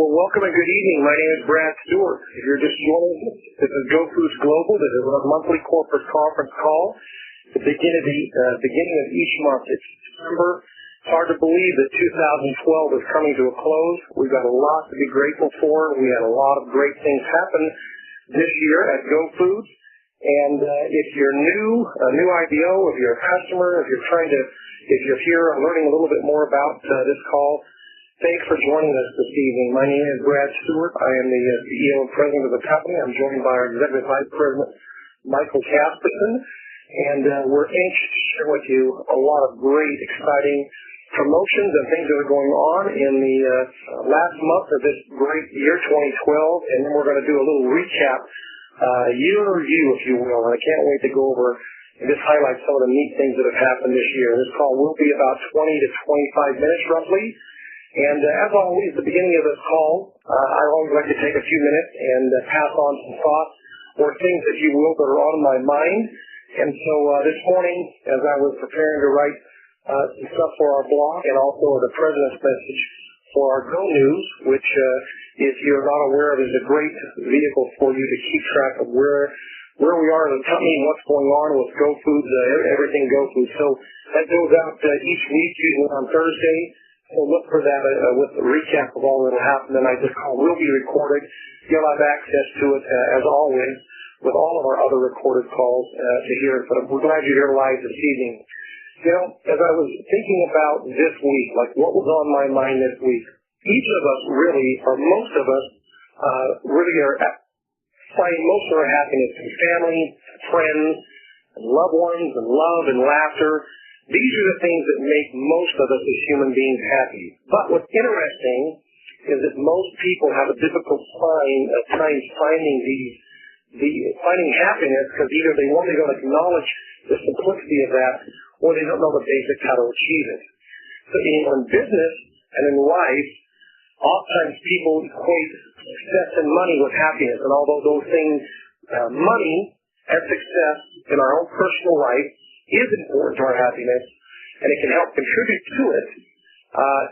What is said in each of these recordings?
Well, welcome and good evening. My name is Brad Stewart. If you're just joining us, this is Go Foods Global. This is our monthly corporate conference call. At the beginning of each month. It's December. It's hard to believe that 2012 is coming to a close. We've got a lot to be grateful for. We had a lot of great things happen this year at Go Foods. And if you're a new IBO, if you're a customer, if you're here and learning a little bit more about this call, thanks for joining us this evening. My name is Brad Stewart. I am the CEO and president of the company. I'm joined by our executive vice president, Michael Casperson, and we're anxious to share with you a lot of great, exciting promotions and things that are going on in the last month of this great year, 2012, and then we're going to do a little recap, year review, if you will, and I can't wait to go over and just highlight some of the neat things that have happened this year. This call will be about 20 to 25 minutes roughly. And as always, at the beginning of this call, I always like to take a few minutes and pass on some thoughts or things, if you will, that are on my mind. And so this morning, as I was preparing to write some stuff for our blog and also the President's message for our Go News, which, if you're not aware of, is a great vehicle for you to keep track of where we are as a company and what's going on with Go Foods, everything Go Foods. So that goes out each week, usually on Thursday. So look for that with the recap of all that will happen tonight. This call will be recorded. You'll have access to it, as always, with all of our other recorded calls to hear it. But we're glad you're here live this evening. You know, as I was thinking about this week, like what was on my mind this week, each of us really, or most of us, really are finding most of our happiness in family, friends, and loved ones, and love and laughter. These are the things that make most of us as human beings happy. But what's interesting is that most people have a difficult time finding happiness because either they don't acknowledge the simplicity of that, or they don't know the basics how to achieve it. So in business and in life, oftentimes people equate success and money with happiness. And although those things, money and success in our own personal life is important to our happiness, and it can help contribute to it,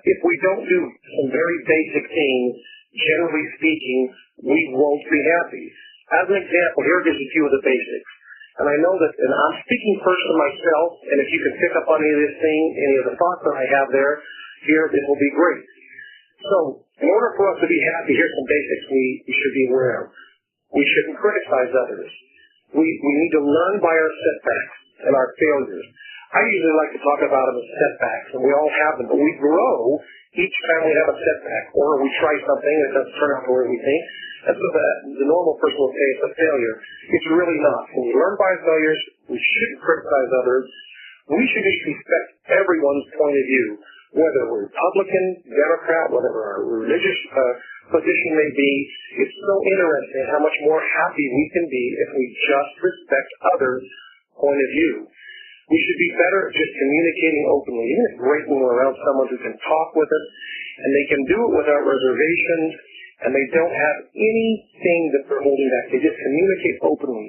if we don't do some very basic things, generally speaking, we won't be happy. As an example, here are just a few of the basics. And I know that, and I'm speaking first to myself, and if you can pick up on any of this thing, any of the thoughts that I have here, it will be great. So, in order for us to be happy, here's some basics we should be aware of. We shouldn't criticize others. We need to learn by our setbacks and our failures. I usually like to talk about them as setbacks, and we all have them, but we grow each time we have a setback, or we try something that doesn't turn out the way we think. And so the normal person will say it's a failure. It's really not. When we learn by our failures, we shouldn't criticize others. We should just respect everyone's point of view, whether we're Republican, Democrat, whatever our religious position may be. It's so interesting how much more happy we can be if we just respect others' point of view. We should be better at just communicating openly. Isn't it great when we're around someone who can talk with us, and they can do it without reservations, and they don't have anything that they're holding back. They just communicate openly.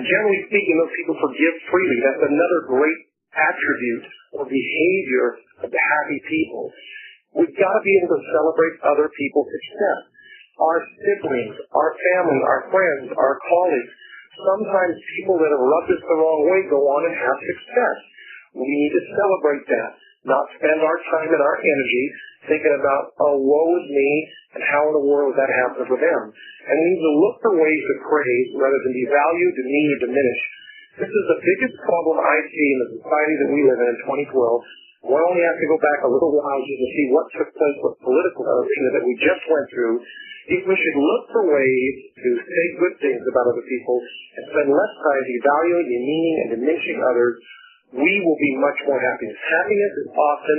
Generally speaking, those people forgive freely. That's another great attribute or behavior of the happy people. We've got to be able to celebrate other people's success. Our siblings, our family, our friends, our colleagues. Sometimes people that have rubbed us the wrong way go on and have success. We need to celebrate that, not spend our time and our energy thinking about, oh, woe is me, and how in the world that happens for them. And we need to look for ways to praise rather than devalue, demean, or diminish. This is the biggest problem I see in the society that we live in 2012. One only has to go back a little while just to see what took place with political things that we just went through. If we should look for ways to say good things about other people and spend less time devaluing, demeaning, and diminishing others, we will be much more happy. Happiness is often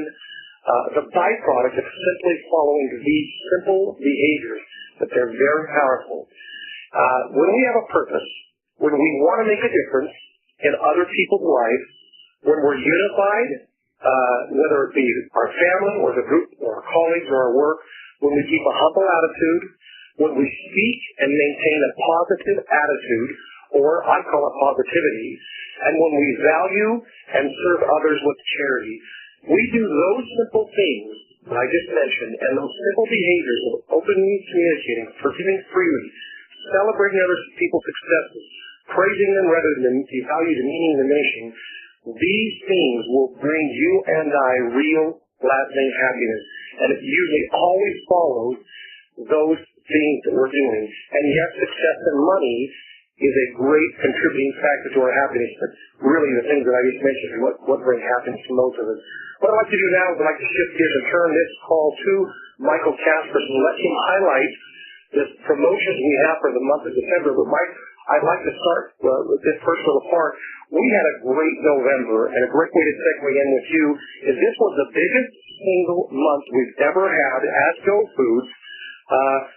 the byproduct of simply following these simple behaviors, but they're very powerful. When we have a purpose, when we want to make a difference in other people's lives, when we're unified, whether it be our family or the group or our colleagues or our work, when we keep a humble attitude, when we speak and maintain a positive attitude, or I call it positivity, and when we value and serve others with charity, we do those simple things that I just mentioned, and those simple behaviors of openly communicating, forgiving freely, celebrating other people's successes, praising them rather than devaluing, demeaning, diminishing, these things will bring you and I real, lasting happiness. And it usually always follows those things that we're doing. And yes, success and money is a great contributing factor to our happiness, but really the things that I just mentioned are what bring happiness to most of us. What I'd like to do now is I'd like to shift gears and turn this call to Michael Casper and let him highlight the promotions we have for the month of December. But Mike, I'd like to start with this first little part. We had a great November, and a great way to segue in with you is this was the biggest single month we've ever had as Go Foods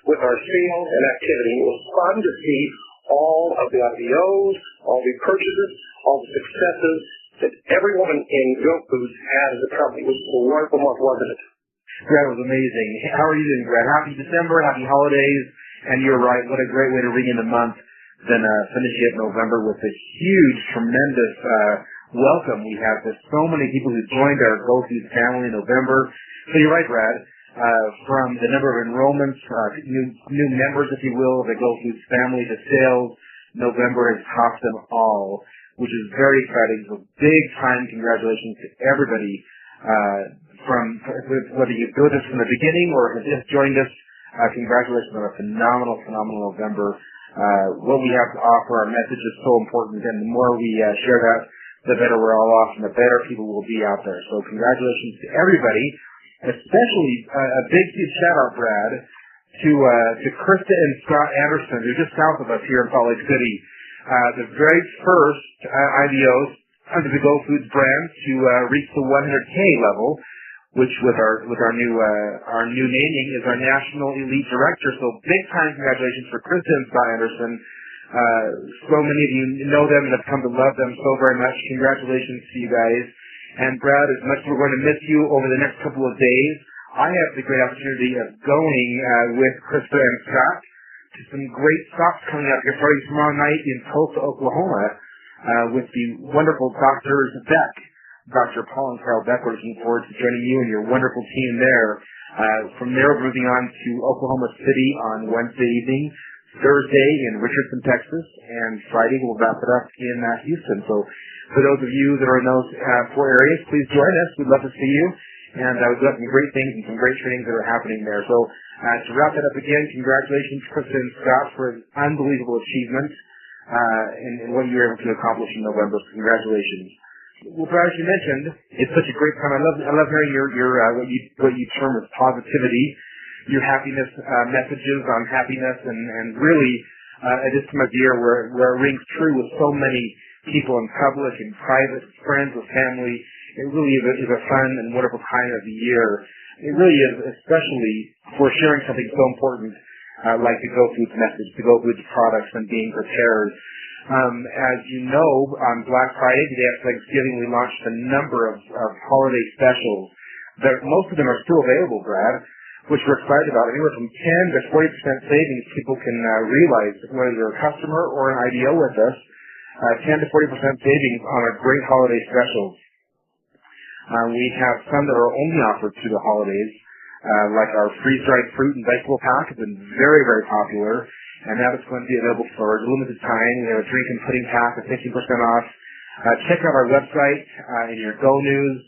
with our sales and activity. It was fun to see all of the IPOs, all the purchases, all the successes that everyone in Go Foods had as a company. It was a wonderful month, wasn't it? That was amazing. How are you doing, Brad? Happy December, happy holidays, and you're right, what a great way to ring in the month than finish it November with a huge, tremendous welcome we have. There's so many people who joined our Go Foods family in November. So you're right, Brad. From the number of enrollments, new members, if you will, of the Go Foods family to sales, November has topped them all, which is very exciting. So big time congratulations to everybody, from whether you've built us from the beginning or have just joined us. Congratulations on a phenomenal November. What we have to offer, our message is so important, and the more we share that, the better we're all off, and the better people will be out there. So congratulations to everybody. Especially a big shout out, Brad, to Krista and Scott Anderson, who are just south of us here in Salt Lake City. The very first IBOs under the Go Foods brand to reach the 100K level, which with our new naming is our National Elite Director. So big time congratulations for Krista and Scott Anderson. So many of you know them and have come to love them so very much. Congratulations to you guys. And Brad, as much as we're going to miss you over the next couple of days, I have the great opportunity of going with Krista and Scott to some great stops coming up here starting tomorrow night in Tulsa, Oklahoma, with the wonderful Drs. Beck, Dr. Paul and Carol Beck. We're looking forward to joining you and your wonderful team there. From there, we're moving on to Oklahoma City on Wednesday evening, Thursday in Richardson, Texas, and Friday we'll wrap it up in Houston. So for those of you that are in those four areas, please join us. We'd love to see you. And we've got some great things and some great trainings that are happening there. So to wrap that up again, congratulations, Krista and Scott, for an unbelievable achievement in what you were able to accomplish in November. So congratulations. Well, Brad, as you mentioned, it's such a great time. I love hearing your what you term as positivity, your happiness messages on happiness, and really at this time of year where it rings true with so many people in public and private, friends with family. It really is a fun and wonderful time of the year. It really is, especially for sharing something so important like the Go Foods message, the Go Foods products, and being prepared. As you know, on Black Friday, the day after Thanksgiving, we launched a number of holiday specials. Most of them are still available, Brad, which we're excited about. Anywhere from 10 to 40% savings people can realize whether you're a customer or an IDO with us. 10 to 40% savings on our great holiday specials. We have some that are only offered to the holidays, like our freeze-dried fruit and vegetable pack has been very, very popular, and that is going to be available for a limited time. We have a drink and pudding pack at 50% off. Check out our website in your Go News.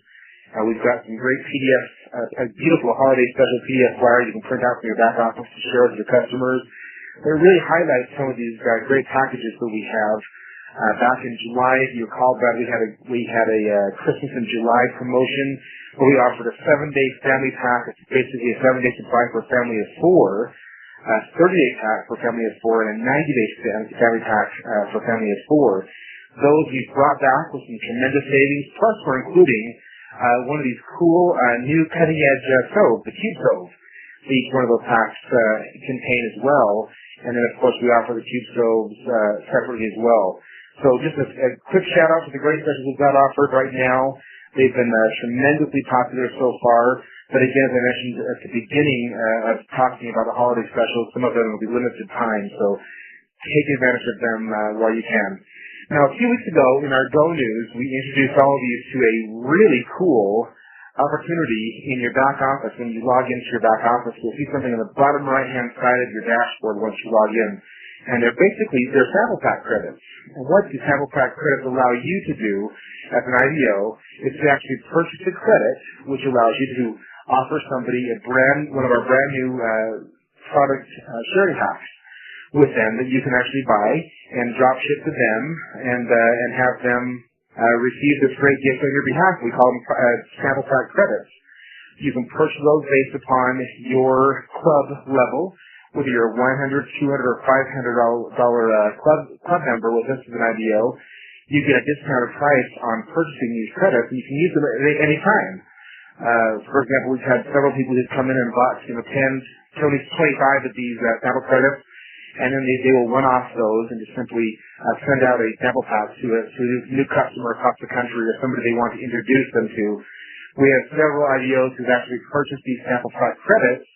We've got some great PDFs, a beautiful holiday special PDF flyer you can print out from your back office to share with your customers. It really highlights some of these great packages that we have. Back in July, if you recall, Brad, we had a Christmas in July promotion where we offered a 7-day family pack. It's basically a 7-day supply for a family of 4, a 30-day pack for a family of 4, and a 90-day family pack for a family of 4. Those we've brought back with some tremendous savings. Plus, we're including one of these cool new cutting-edge stoves, the Cube Stove. Each one of those packs contain as well. And then, of course, we offer the Cube Stoves separately as well. So just a quick shout out to the great specials we've got offered right now. They've been tremendously popular so far. But again, as I mentioned at the beginning of talking about the holiday specials, some of them will be limited time. So take advantage of them while you can. Now, a few weeks ago in our Go News, we introduced all of you to a really cool opportunity in your back office. When you log into your back office, you'll see something on the bottom right-hand side of your dashboard once you log in. And they're sample pack credits. And what the sample pack credits allow you to do as an IDO is to actually purchase a credit, which allows you to offer somebody one of our brand new product sharing packs with them that you can actually buy and drop ship to them and have them receive this great gift on your behalf. We call them sample pack credits. You can purchase those based upon your club level, whether you're a $100, $200, or $500 club member with us as an IDO. You get a discounted price on purchasing these credits, and you can use them at any time. For example, we've had several people who've come in and bought 10, 25 of these sample credits, and then they will one-off those and just simply send out a sample pack to a new customer across the country or somebody they want to introduce them to. We have several IDOs who've actually purchased these sample pack credits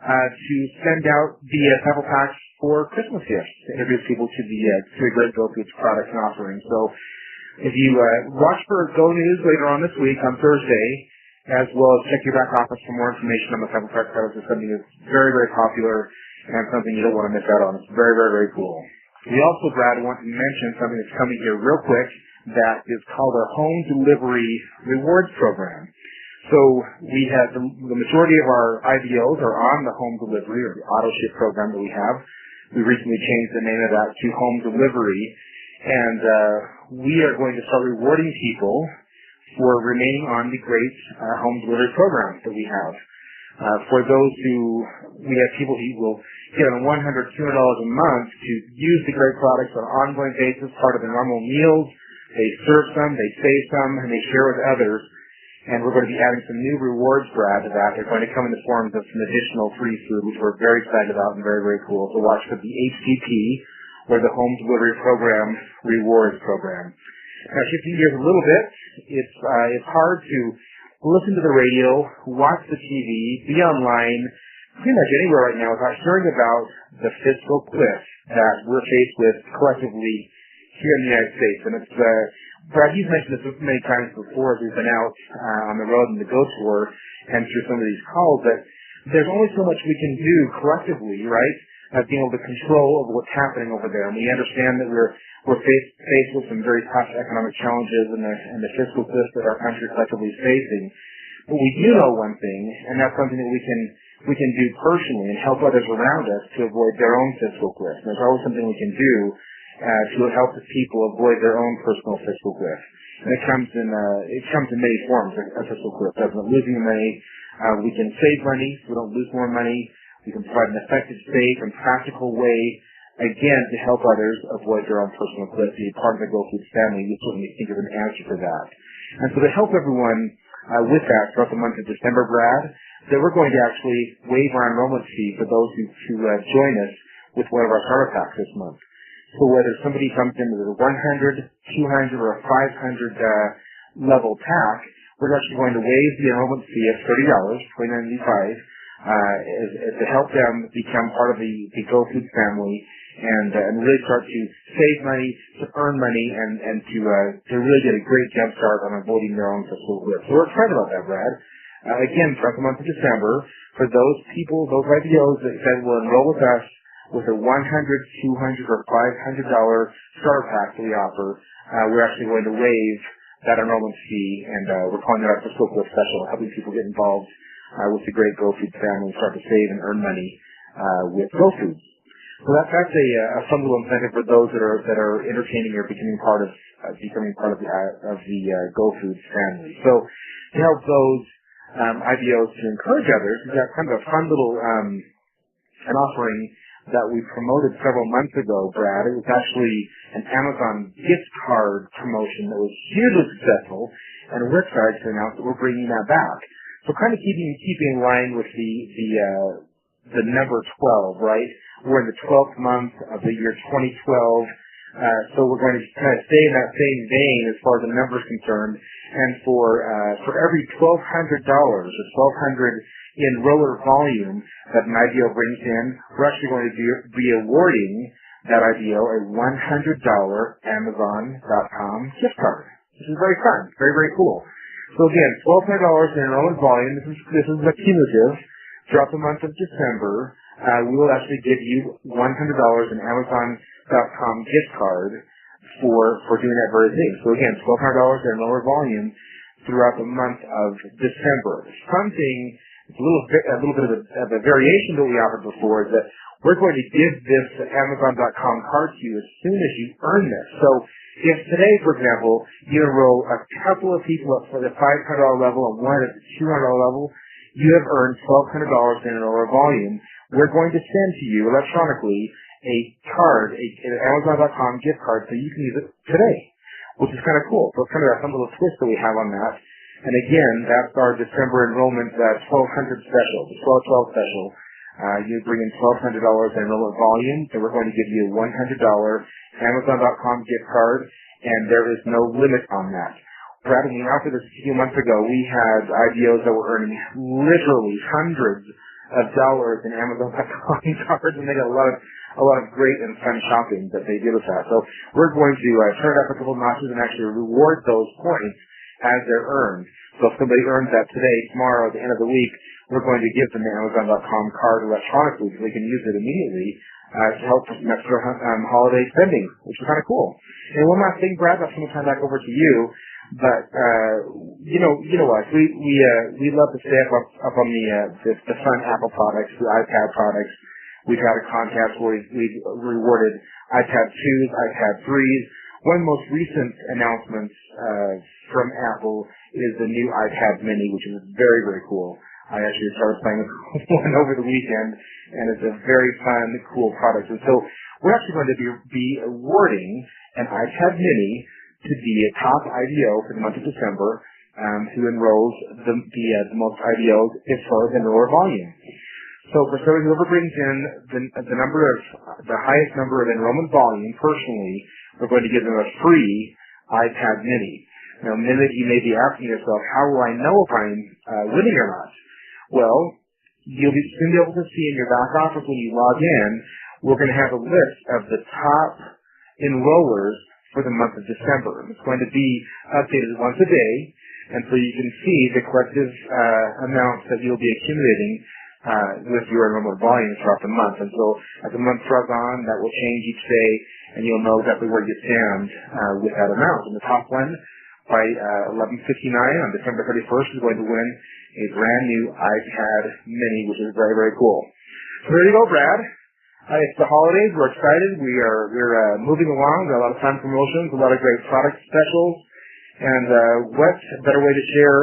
to send out via sample packs for Christmas gifts to introduce people to the great Go Foods products and offerings. So if you watch for Go News later on this week on Thursday, as well as check your back office for more information on the sample pack credits, it's something that's very, very popular and something you don't want to miss out on. It's very, very, very cool. We also, Brad, want to mention something that's coming here real quick that is called our Home Delivery Rewards Program. So we have the majority of our IDOs are on the home delivery or the auto ship program that we have. We recently changed the name of that to Home Delivery, and we are going to start rewarding people for remaining on the great home delivery program that we have. For those we have people who will get on $100, $200 a month to use the great products on an ongoing basis, part of their normal meals. They serve some, they save some, and they share with others. And we're going to be adding some new rewards, Brad, to that. They're going to come in the forms of some additional free food, which we're very excited about and very, very cool. So watch for the HDP, or the Home Delivery Program Rewards Program. Now, shifting gears a little bit, it's hard to listen to the radio, watch the TV, be online, pretty much anywhere right now without hearing about the fiscal cliff that we're faced with collectively here in the United States. And it's Brad, you've mentioned this many times before as we've been out on the road in the Go Tour and through some of these calls, that there's only so much we can do collectively, right, of being able to control over what's happening over there. And we understand that we're faced with some very tough economic challenges and the fiscal cliff that our country collectively is facing. But we do know one thing, and that's something that we can do personally and help others around us to avoid their own fiscal cliff. And there's always something we can do to help the people avoid their own personal fiscal cliff. And it comes in many forms, a fiscal cliff. Doesn't it? Losing money, we can save money so we don't lose more money. We can provide an effective, safe, and practical way, again, to help others avoid their own personal cliff. Be part of the Go Foods family. We certainly think of an answer for that. And so to help everyone with that throughout the month of December, Brad, that we're going to actually waive our enrollment fee for those who join us with one of our starter packs this month. So whether somebody comes in with a 100, 200, or a 500 level pack, we're actually going to waive the enrollment fee of $30, $29.95, to help them become part of the Go Foods family and really start to save money, to earn money, and to really get a great jump start on avoiding their own fiscal cliff. So we're excited about that, Brad. Again, throughout the month of December, for those people, those IDOs that will enroll with us with a $100, $200, or $500 starter pack that we offer, we're actually going to waive that enrollment fee, and we're calling it our fiscal cliff special, helping people get involved with the great Go Foods family, start to save and earn money with Go Foods. So that's a fun little incentive for those that are entertaining or becoming part of the Go Foods family. So to help those IDOs to encourage others, we've got kind of a fun little an offering that we promoted several months ago, Brad. It was actually an Amazon gift card promotion that was hugely successful, and we're excited to announce that we're bringing that back. So kind of keeping in line with the number 12, right? We're in the 12th month of the year 2012, so we're going to kind of stay in that same vein as far as the number is concerned. And for every $1,200 or 1,200 in roller volume that an IDO brings in, we're actually going to be awarding that IDO a $100 Amazon.com gift card. This is very fun, very, very cool. So again, $1,200 in enrollment volume. This is the cumulative. Throughout the month of December, we will actually give you $100 in Amazon.com gift card for doing that very thing. So again, $1,200 in enrollment volume throughout the month of December. Something, it's a little bit of a variation that we offered before is that we're going to give this Amazon.com card to you as soon as you earn this. So if today, for example, you enroll a couple of people up for the $500 level and one at the $200 level, you have earned $1,200 in enrollment volume. We're going to send to you electronically a card, an Amazon.com gift card, so you can use it today, which is kind of cool. So it's kind of a fun little twist that we have on that. And again, that's our December enrollment 1200 special, the 1212 special. You bring in $1,200 in enrollment volume, and we're going to give you a $100 Amazon.com gift card, and there is no limit on that. Brad, when we offered this a few months ago, we had IDOs that were earning literally hundreds of dollars in Amazon.com cards, and they got a lot of great and fun shopping that they did with that. So we're going to turn it up a couple notches and actually reward those points as they're earned. So if somebody earns that today, tomorrow, at the end of the week, we're going to give them the Amazon.com card electronically so they can use it immediately to help with some extra holiday spending, which is kind of cool. And one last thing, Brad, that's going to turn back over to you. But you know us. We love to stay up on the fun Apple products, the iPad products. We've had a contest where we've rewarded iPad 2s, iPad 3s. One of the most recent announcements from Apple is the new iPad Mini, which is very, very cool. I actually started playing with one over the weekend, and it's a very fun, cool product. And so we're actually going to be awarding an iPad Mini to be a top IDO for the month of December, who enrolls the most IDOs as far as enroller volume. So for somebody whoever brings in the highest number of enrollment volume personally, we're going to give them a free iPad Mini. Now, a minute you may be asking yourself, how will I know if I'm winning or not? Well, you'll soon be able to see in your back office when you log in, we're going to have a list of the top enrollers for the month of December. It's going to be updated once a day, and so you can see the collective amounts that you'll be accumulating with your enrollment volume throughout the month. And so as the month draws on, that will change each day, and you'll know exactly where you stand with that amount. And the top one, by 11:59 on December 31st, is going to win a brand new iPad Mini, which is very, very cool. So there you go, Brad. It's the holidays. We're excited. We're moving along. Got a lot of fun promotions, a lot of great product specials, and what better way to share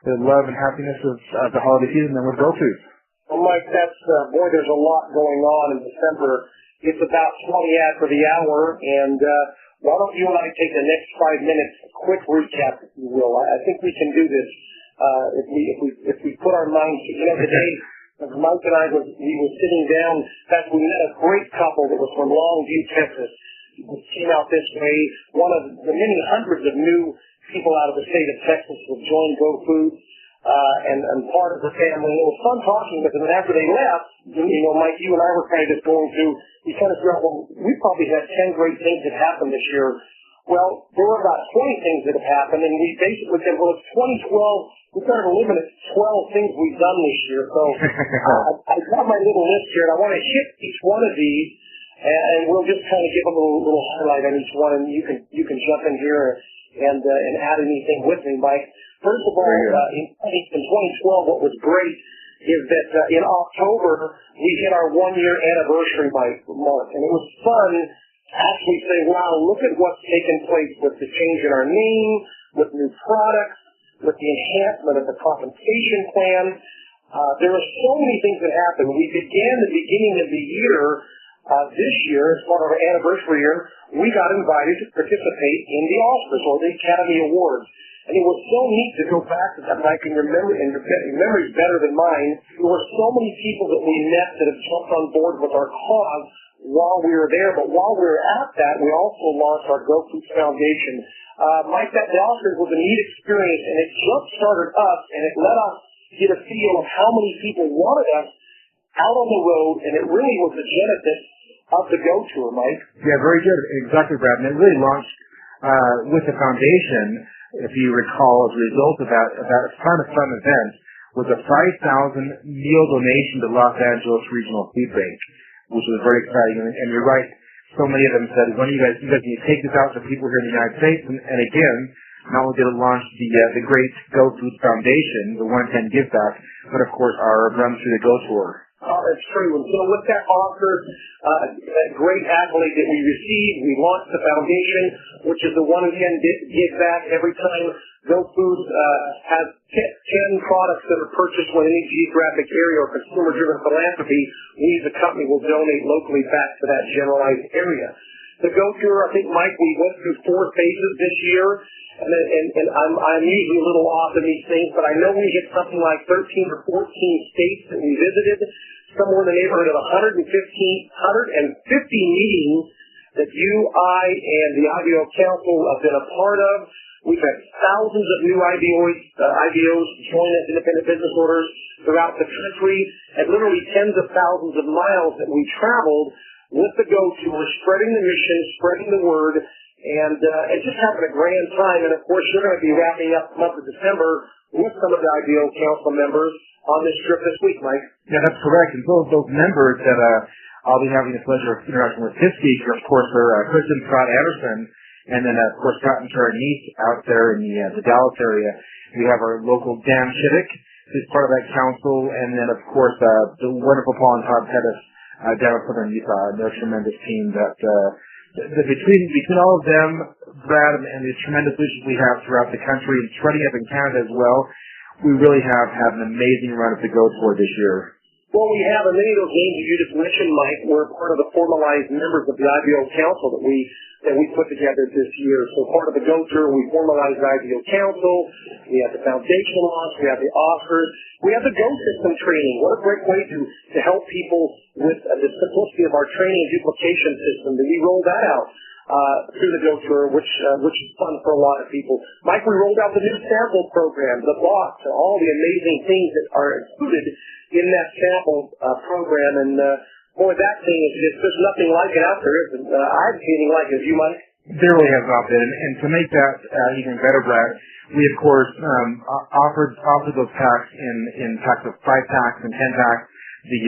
the love and happiness of the holiday season than with Go Foods? Well, Mike, boy, there's a lot going on in December. It's about 20 after the hour, and why don't you and I take the next 5 minutes, quick recap, if you will. I think we can do this if we put our minds to, today, Mike and I we were sitting down. In fact, we met a great couple that was from Longview, Texas. Who came out this way. One of the many hundreds of new people out of the state of Texas would join Go Foods and part of the family. It was fun talking with them. And after they left, Mike, you and I were kind of just going through. We kind of felt, well, we probably had 10 great things that happened this year. Well, there were about 20 things that have happened, and we basically said, well, it's 2012. We've got to limit it to 12 things we've done this year. So I got my little list here, and I want to hit each one of these, and we'll just kind of give a little highlight on each one, and you can jump in here and add anything with me, Mike. First of all, in 2012, what was great is that in October, we hit our 1-year anniversary month, and it was fun to actually say, wow, look at what's taken place with the change in our name, with new products, with the enhancement of the compensation plan. There are so many things that happened. We began the beginning of the year, this year, as part of our anniversary year, we got invited to participate in the Oscars, or the Academy Awards. And it was so neat to go back to that, Mike, and your memory's better than mine. There were so many people that we met that have jumped on board with our cause while we were there. But while we were at that, we also launched our Go Foods Foundation. Mike, the Oscars was a neat experience, and it jump-started us, and it let us get a feel of how many people wanted us out on the road, and it really was the genesis of the Go Tour, Mike. Yeah, very good. Exactly, Brad. And it really launched with the foundation. if you recall, as a result of that fun event, was a 5,000 meal donation to Los Angeles Regional Food Bank, which was very exciting. And you're right, so many of them said, when you guys need to take this out to people here in the United States. And again, not only did it launch the great Go Food Foundation, the 110 Give Back, but of course our Run Through the Go Tour. Oh, that's true. And so with that Oscar, that great accolade that we received, we launched the foundation, which is the 110 Give Back. Every time Go Food has 10 products that are purchased within any geographic area or consumer-driven philanthropy, we as a company will donate locally back to that generalized area. The Go Tour, I think, Mike, we went through 4 phases this year, and I'm usually a little off in these things, but I know we hit something like 13 or 14 states that we visited, somewhere in the neighborhood of 150 meetings that you, I, and the IBO Council have been a part of. We've had thousands of new IBOs join as independent business owners throughout the country, and literally tens of thousands of miles that we traveled with the Go Tour, spreading the mission, spreading the word, and just having a grand time. And of course, you're going to be wrapping up the month of December with some of the IBO Council members on this trip this week, Mike. Yeah, that's correct. And those members that I'll be having the pleasure of interacting with this week, of course, are Kristen Scott Anderson, and then, of course, Scott and Tara Neat out there in the Dallas area. We have our local Dan Chittick, who's part of that council, and then, of course, the wonderful Paul and Todd Pettis down in Southern Utah, and their tremendous team that between all of them, Brad, and the tremendous leadership we have throughout the country and spreading up in Canada as well, we really have had an amazing run at the Go Tour this year. Well, we have, and many of those names you just mentioned, Mike, were part of the formalized members of the IBO Council that we put together this year. So part of the Go Tour, we formalized the IBO Council, we have the foundation launch, we have the Oscars, we have the Go System training. What a great way to help people with the simplicity of our training and duplication system. That we rolled that out through the Go Tour, which is fun for a lot of people. Mike, we rolled out the new sample program, the box, all the amazing things that are included in that sample program, and boy, that thing is just, there's nothing like it out there, isn't I'm feeling like it. You, Mike? There really has not been, and to make that even better, Brad, we of course offered those packs in packs of 5 packs and 10 packs. The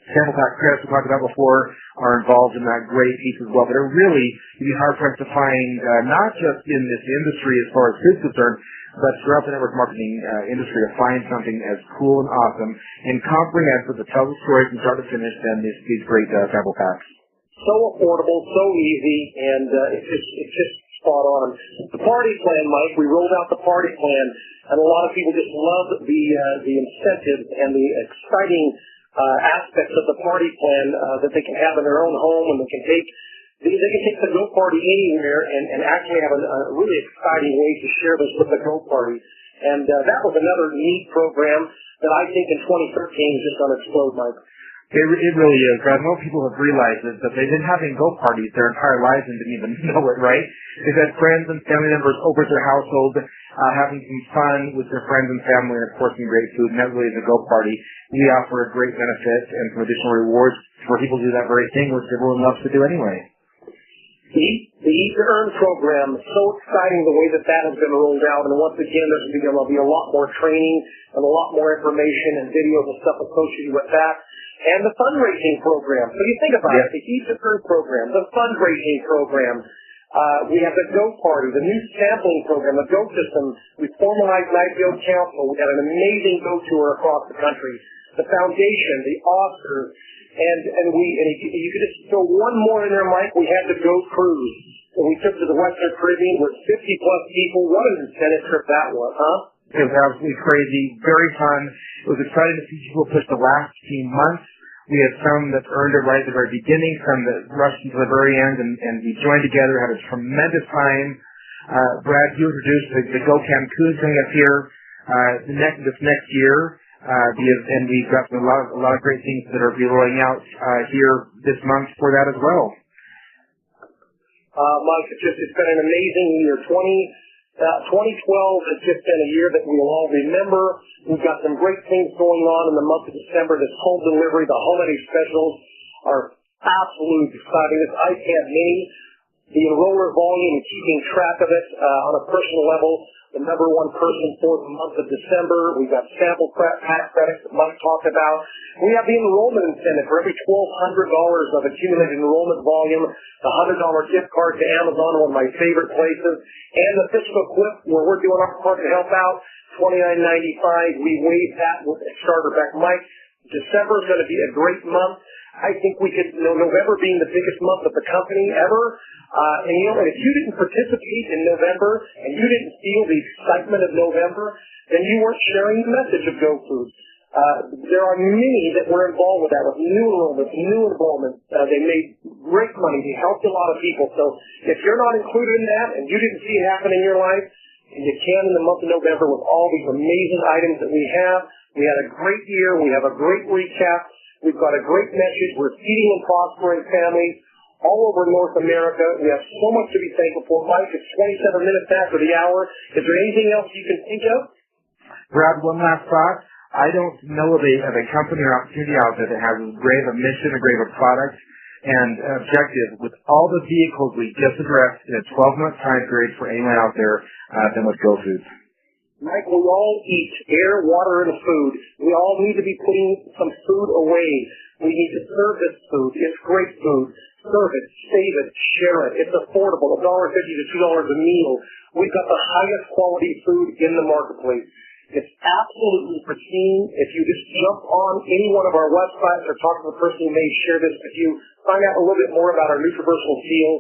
sample pack credits we talked about before are involved in that great piece as well. But it really, you'd be hard pressed to find, not just in this industry as far as food's concerned, but throughout the network marketing industry, to find something as cool and awesome and comprehensive that tells a story from start to finish than these great sample packs. So affordable, so easy, and it's just spot on. The party plan, Mike, we rolled out the party plan, and a lot of people just love the incentives and the exciting aspects of the party plan that they can have in their own home, and they can take the Go Party anywhere and actually have a really exciting way to share this with the Go Party. And that was another neat program that I think in 2013 is just going to explode, Mike. It really is, Brad. Most people have realized that they've been having Go Parties their entire lives and didn't even know it, right? They've had friends and family members over at their household, having some fun with their friends and family, and of course some great food, and that really is a Go Party. We offer a great benefit and some additional rewards for people to do that very thing, which everyone loves to do anyway. The Eat to Earn program is so exciting the way that has been rolled out, and once again there's going to be a lot more training and a lot more information and videos and stuff associated with that. And the fundraising program. So you think about it, the Eat to Earn program, the fundraising program. We have the Go Party, the new sampling program, the Go System. We formalized an IPO Council. We had an amazing Go Tour across the country. The foundation, the Oscars, and you could just throw one more in there, Mike. We had the Go Cruise that we took to the Western Caribbean with 50+ people. What an incentive trip that was, huh? It was absolutely crazy, very fun. It was exciting to see people push the last few months. We had some that earned it right at the very beginning, some that rushed into the very end, and we joined together, had a tremendous time. Brad, you introduced the Go Cancun coming up here this next year, and we've got a lot of great things that are rolling out here this month for that as well. Mike, it's been an amazing year. 2012 has just been a year that we will all remember. We've got some great things going on in the month of December. This home delivery, the holiday specials are absolutely exciting. This iPad mini, the enroller volume and keeping track of it on a personal level. The number one person for the month of December. We've got sample pack credits that Mike talked about. We have the enrollment incentive for every $1,200 of accumulated enrollment volume, the $100 gift card to Amazon, one of my favorite places, and the fiscal clip where we're doing our part to help out, $29.95. We waive that with a starter pack. Mike, December is going to be a great month. I think we could, November being the biggest month of the company ever. And if you didn't participate in November and you didn't feel the excitement of November, then you weren't sharing the message of Go Food. There are many that were involved with that, with new enrollment. They made great money. They helped a lot of people. So if you're not included in that and you didn't see it happen in your life, and you can in the month of November with all these amazing items that we have. We had a great year. We have a great recap. We've got a great message. We're feeding and prospering families all over North America. We have so much to be thankful for. Mike, it's 27 minutes after the hour. Is there anything else you can think of? Brad, one last thought. I don't know of a company or opportunity out there that has as great of a mission, a great of a product, and objective with all the vehicles we just addressed in a 12-month time period for anyone out there than with Go Foods. Mike, we all eat air, water, and food. We all need to be putting some food away. We need to serve this food. It's great food. Serve it, save it, share it. It's affordable, $1.50 to $2 a meal. We've got the highest quality food in the marketplace. It's absolutely pristine. If you just jump on any one of our websites or talk to the person who may share this with you, find out a little bit more about our Nutriversal Seal.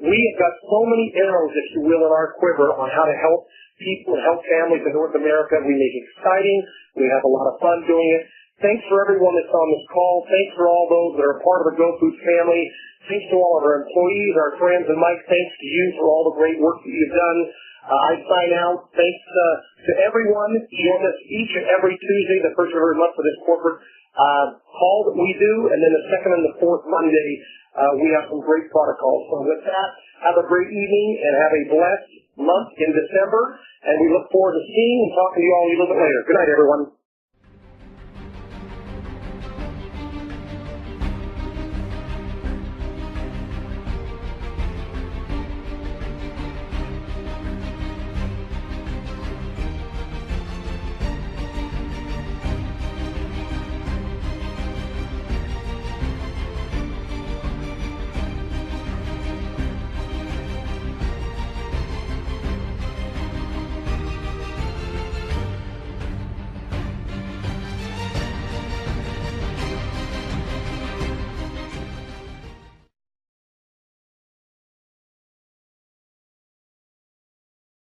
We have got so many arrows, if you will, in our quiver on how to help people and help families in North America. We make it exciting. We have a lot of fun doing it. Thanks for everyone that's on this call. Thanks for all those that are part of the Go Foods family. Thanks to all of our employees, our friends, and Mike, thanks to you for all the great work that you've done. I sign out. Thanks to everyone. Join us each and every Tuesday, the first of every month for this corporate call that we do, and then the second and the fourth Monday, we have some great product calls. So with that, have a great evening and have a blessed month in December, and we look forward to seeing and talking to you all a little bit later. Good night, everyone.